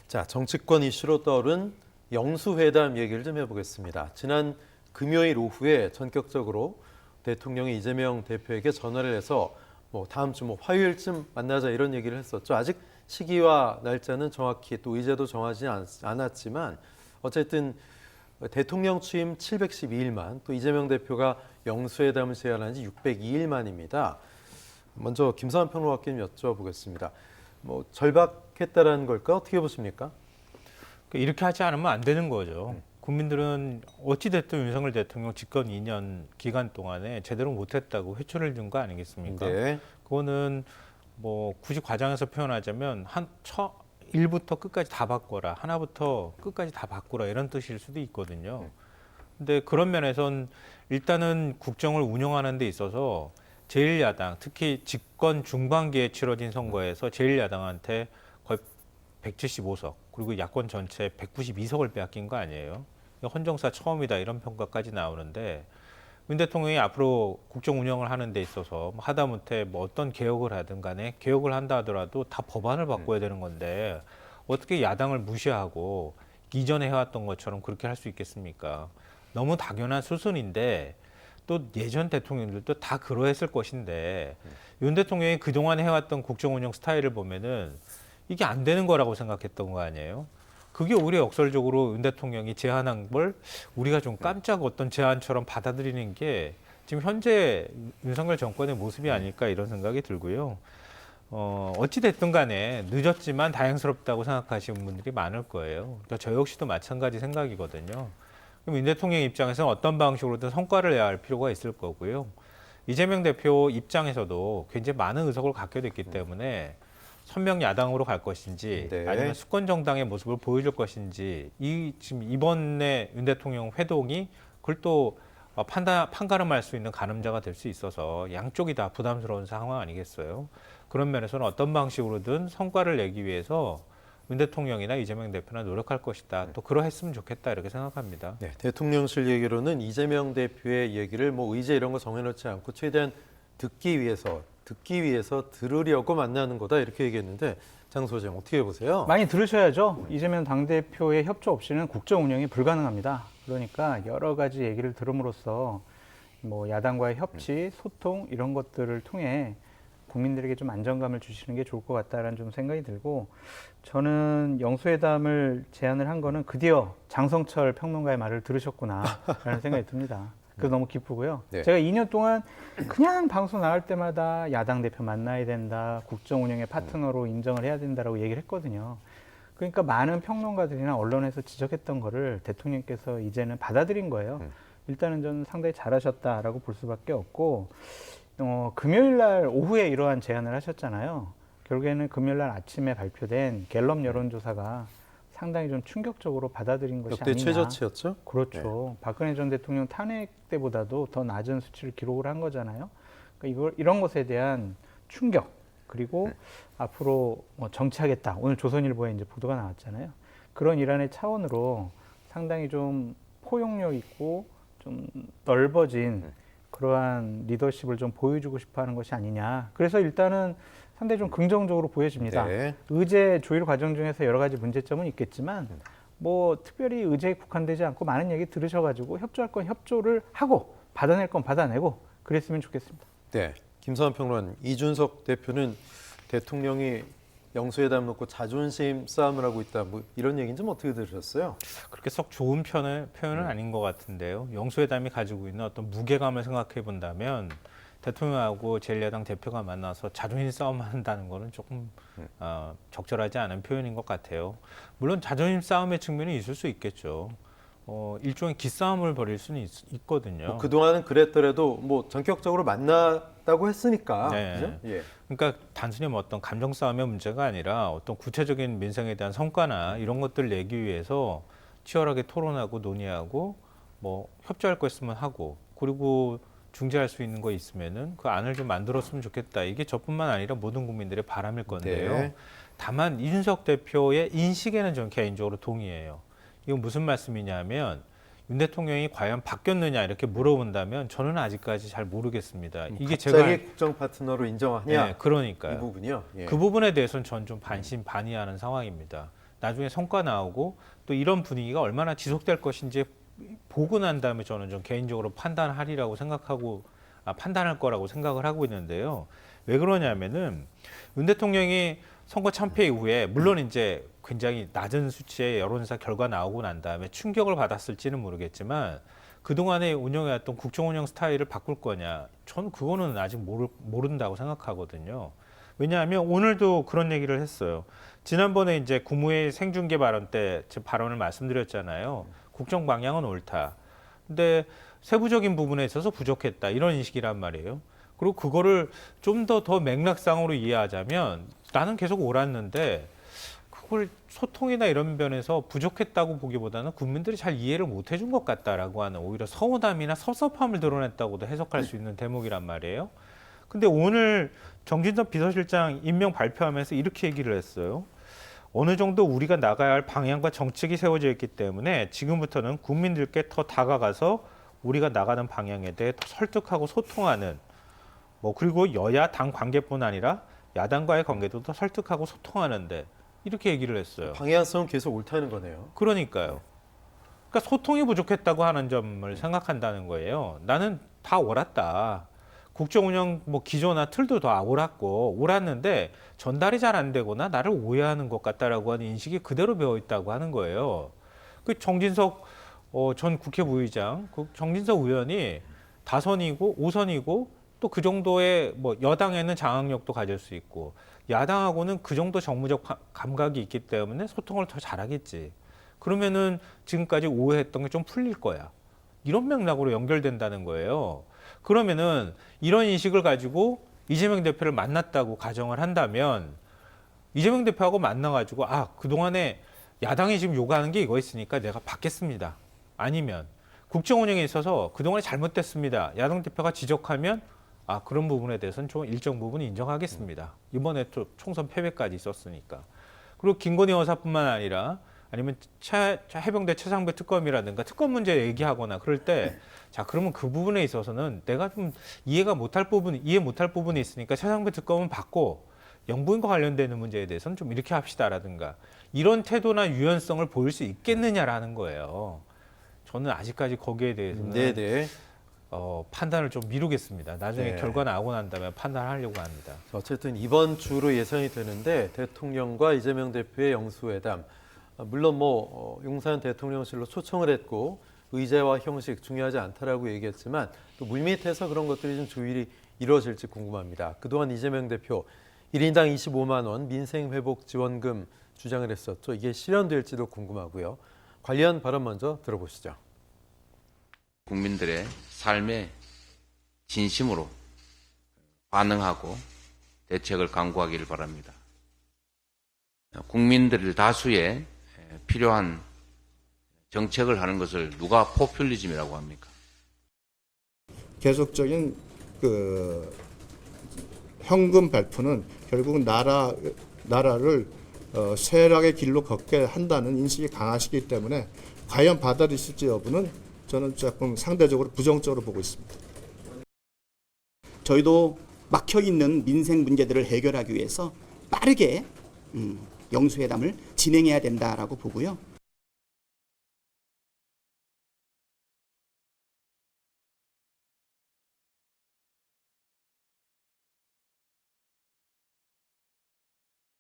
자, 정치권 이슈로 떠오른 영수회담 얘기를 좀 해보겠습니다. 지난 금요일 오후에 전격적으로 대통령이 이재명 대표에게 전화를 해서 다음 주 화요일쯤 만나자 이런 얘기를 했었죠. 아직 시기와 날짜는 정확히 또 의제도 정하지 않았지만 어쨌든 대통령 취임 712일 만, 또 이재명 대표가 영수회담을 제안한 지 602일 만입니다. 먼저 김성환 평론가님 여쭤보겠습니다. 절박했다라는 걸까? 어떻게 보십니까? 이렇게 하지 않으면 안 되는 거죠. 국민들은 어찌됐든 윤석열 대통령 집권 2년 기간 동안에 제대로 못했다고 회초를 든 거 아니겠습니까? 네. 그거는 굳이 과장해서 표현하자면 1부터 끝까지 다 바꿔라, 하나부터 끝까지 다 바꾸라 이런 뜻일 수도 있거든요. 근데 그런 면에선 일단은 국정을 운영하는 데 있어서 제1야당, 특히 집권 중반기에 치러진 선거에서 제1야당한테 거의 175석, 그리고 야권 전체 192석을 빼앗긴 거 아니에요. 헌정사 처음이다 이런 평가까지 나오는데 윤 대통령이 앞으로 국정 운영을 하는 데 있어서 하다못해 어떤 개혁을 하든 간에 개혁을 한다 하더라도 다 법안을 바꿔야 되는 건데 어떻게 야당을 무시하고 이전에 해왔던 것처럼 그렇게 할 수 있겠습니까? 너무 당연한 수순인데 또 예전 대통령들도 다 그러했을 것인데 윤 대통령이 그동안 해왔던 국정 운영 스타일을 보면은 이게 안 되는 거라고 생각했던 거 아니에요? 그게 오히려 역설적으로 윤 대통령이 제안한 걸 우리가 좀 깜짝 어떤 제안처럼 받아들이는 게 지금 현재 윤석열 정권의 모습이 아닐까 이런 생각이 들고요. 어찌 됐든 간에 늦었지만 다행스럽다고 생각하시는 분들이 많을 거예요. 그러니까 저 역시도 마찬가지 생각이거든요. 그럼 윤 대통령 입장에서는 어떤 방식으로든 성과를 내야 할 필요가 있을 거고요. 이재명 대표 입장에서도 굉장히 많은 의석을 갖게 됐기 때문에 선명 야당으로 갈 것인지 네. 아니면 수권 정당의 모습을 보여줄 것인지 지금 이번에 윤 대통령 회동이 그걸 또 판가름할 수 있는 가늠자가 될 수 있어서 양쪽이 다 부담스러운 상황 아니겠어요? 그런 면에서는 어떤 방식으로든 성과를 내기 위해서 윤 대통령이나 이재명 대표나 노력할 것이다. 또 그러했으면 좋겠다 이렇게 생각합니다. 네, 대통령실 얘기로는 이재명 대표의 얘기를 의제 이런 거 정해놓지 않고 최대한 듣기 위해서 들으려고 만나는 거다 이렇게 얘기했는데 장 소장 어떻게 보세요? 많이 들으셔야죠. 이재명 당대표의 협조 없이는 국정 운영이 불가능합니다. 그러니까 여러 가지 얘기를 들음으로써 야당과의 협치, 소통 이런 것들을 통해 국민들에게 좀 안정감을 주시는 게 좋을 것 같다라는 좀 생각이 들고, 저는 영수회담을 제안을 한 거는 드디어 장성철 평론가의 말을 들으셨구나라는 생각이 듭니다. 그래서 너무 기쁘고요. 네. 제가 2년 동안 그냥 방송 나갈 때마다 야당 대표 만나야 된다, 국정 운영의 파트너로 인정을 해야 된다라고 얘기를 했거든요. 그러니까 많은 평론가들이나 언론에서 지적했던 거를 대통령께서 이제는 받아들인 거예요. 일단은 저는 상당히 잘하셨다라고 볼 수밖에 없고, 금요일 날 오후에 이러한 제안을 하셨잖아요. 결국에는 금요일 날 아침에 발표된 갤럽 여론조사가 상당히 좀 충격적으로 받아들인 것이 역대 아니냐. 최저치였죠? 그렇죠. 네. 박근혜 전 대통령 탄핵 때보다도 더 낮은 수치를 기록을 한 거잖아요. 그러니까 이런 것에 대한 충격, 그리고 앞으로 정치하겠다. 오늘 조선일보에 이제 보도가 나왔잖아요. 그런 일환의 차원으로 상당히 좀 포용력 있고 좀 넓어진 그러한 리더십을 좀 보여주고 싶어 하는 것이 아니냐. 그래서 일단은 상당히 좀 긍정적으로 보여집니다. 네. 의제 조율 과정 중에서 여러 가지 문제점은 있겠지만 특별히 의제에 국한되지 않고 많은 얘기 들으셔가지고 협조할 건 협조를 하고 받아낼 건 받아내고 그랬으면 좋겠습니다. 네, 김성환 평론, 이준석 대표는 대통령이 영수회담 놓고 자존심 싸움을 하고 있다, 이런 얘기는 좀 어떻게 들으셨어요? 그렇게 썩 좋은 표현은 아닌 것 같은데요. 영수회담이 가지고 있는 어떤 무게감을 생각해 본다면 대통령하고 제1야당 대표가 만나서 자존심 싸움을 한다는 거는 조금 적절하지 않은 표현인 것 같아요. 물론 자존심 싸움의 측면이 있을 수 있겠죠. 일종의 기싸움을 벌일 수는 있거든요. 그동안은 그랬더라도 전격적으로 만났다고 했으니까. 네. 그죠? 예. 그러니까 단순히 어떤 감정 싸움의 문제가 아니라 어떤 구체적인 민생에 대한 성과나 이런 것들을 내기 위해서 치열하게 토론하고 논의하고 협조할 거 있으면 하고, 그리고 중재할 수 있는 거 있으면은 그 안을 좀 만들었으면 좋겠다. 이게 저뿐만 아니라 모든 국민들의 바람일 건데요. 네. 다만 이준석 대표의 인식에는 저는 개인적으로 동의해요. 이건 무슨 말씀이냐면 윤 대통령이 과연 바뀌었느냐 이렇게 물어본다면 저는 아직까지 잘 모르겠습니다. 이게 갑자기 국정 파트너로 인정하냐? 네, 그러니까요. 이 부분이요. 예. 그 부분에 대해서는 전 좀 반신반의하는 상황입니다. 나중에 성과 나오고 또 이런 분위기가 얼마나 지속될 것인지 보고 난 다음에 저는 좀 개인적으로 판단할 거라고 생각을 하고 있는데요. 왜 그러냐면은 윤 대통령이 선거 참패 이후에 물론 이제 굉장히 낮은 수치의 여론조사 결과 나오고 난 다음에 충격을 받았을지는 모르겠지만 그동안에 운영해왔던 국정 운영 스타일을 바꿀 거냐? 저는 그거는 아직 모른다고 생각하거든요. 왜냐하면 오늘도 그런 얘기를 했어요. 지난번에 이제 국무회의 생중계 발언 때 제 발언을 말씀드렸잖아요. 국정 방향은 옳다. 근데 세부적인 부분에 있어서 부족했다. 이런 인식이란 말이에요. 그리고 그거를 좀 더 맥락상으로 이해하자면 나는 계속 옳았는데 그걸 소통이나 이런 면에서 부족했다고 보기보다는 국민들이 잘 이해를 못 해준 것 같다라고 하는 오히려 서운함이나 섭섭함을 드러냈다고도 해석할 수 있는 대목이란 말이에요. 근데 오늘 정진석 비서실장 임명 발표하면서 이렇게 얘기를 했어요. 어느 정도 우리가 나가야 할 방향과 정책이 세워져 있기 때문에 지금부터는 국민들께 더 다가가서 우리가 나가는 방향에 대해 더 설득하고 소통하는 그리고 여야 당 관계뿐 아니라 야당과의 관계도 더 설득하고 소통하는데 이렇게 얘기를 했어요. 방향성은 계속 옳다는 거네요. 그러니까요. 그러니까 소통이 부족했다고 하는 점을 생각한다는 거예요. 나는 다 옳았다. 국정 운영 기조나 틀도 다 옳았는데 전달이 잘 안 되거나 나를 오해하는 것 같다라고 하는 인식이 그대로 배어 있다고 하는 거예요. 그 정진석 전 국회 부의장, 그 정진석 의원이 다선이고 오선이고 또 그 정도의 여당에는 장악력도 가질 수 있고 야당하고는 그 정도 정무적 감각이 있기 때문에 소통을 더 잘하겠지. 그러면은 지금까지 오해했던 게 좀 풀릴 거야. 이런 맥락으로 연결된다는 거예요. 그러면은 이런 인식을 가지고 이재명 대표를 만났다고 가정을 한다면 이재명 대표하고 만나가지고 그동안에 야당이 지금 요구하는 게 이거 있으니까 내가 받겠습니다. 아니면 국정 운영에 있어서 그동안에 잘못됐습니다. 야당 대표가 지적하면 그런 부분에 대해서는 좀 일정 부분 인정하겠습니다. 이번에 또 총선 패배까지 있었으니까. 그리고 김건희 여사뿐만 아니라 아니면 해병대 최상배 특검이라든가 특검 문제 얘기하거나 그럴 때 그러면 그 부분에 있어서는 내가 좀 이해 못할 부분이 있으니까 최상배 특검은 받고 영부인과 관련되는 문제에 대해서는 좀 이렇게 합시다라든가 이런 태도나 유연성을 보일 수 있겠느냐라는 거예요. 저는 아직까지 거기에 대해서는 네네. 판단을 좀 미루겠습니다. 나중에 네. 결과 나오고 난 다음에 판단하려고 합니다. 어쨌든 이번 주로 예상이 되는데 대통령과 이재명 대표의 영수회담, 물론 용산 대통령실로 초청을 했고 의제와 형식 중요하지 않다라고 얘기했지만 또 물밑에서 그런 것들이 좀 조율이 이루어질지 궁금합니다. 그동안 이재명 대표 1인당 25만 원 민생회복 지원금 주장을 했었죠. 이게 실현될지도 궁금하고요. 관련 발언 먼저 들어보시죠. 국민들의 삶에 진심으로 반응하고 대책을 강구하기를 바랍니다. 국민들 다수의 필요한 정책을 하는 것을 누가 포퓰리즘이라고 합니까? 계속적인 현금 발표는 결국은 나라를 쇠락의 길로 걷게 한다는 인식이 강하시기 때문에 과연 받아들일지 여부는 저는 조금 상대적으로 부정적으로 보고 있습니다. 저희도 막혀있는 민생 문제들을 해결하기 위해서 빠르게 영수회담을 진행해야 된다라고 보고요.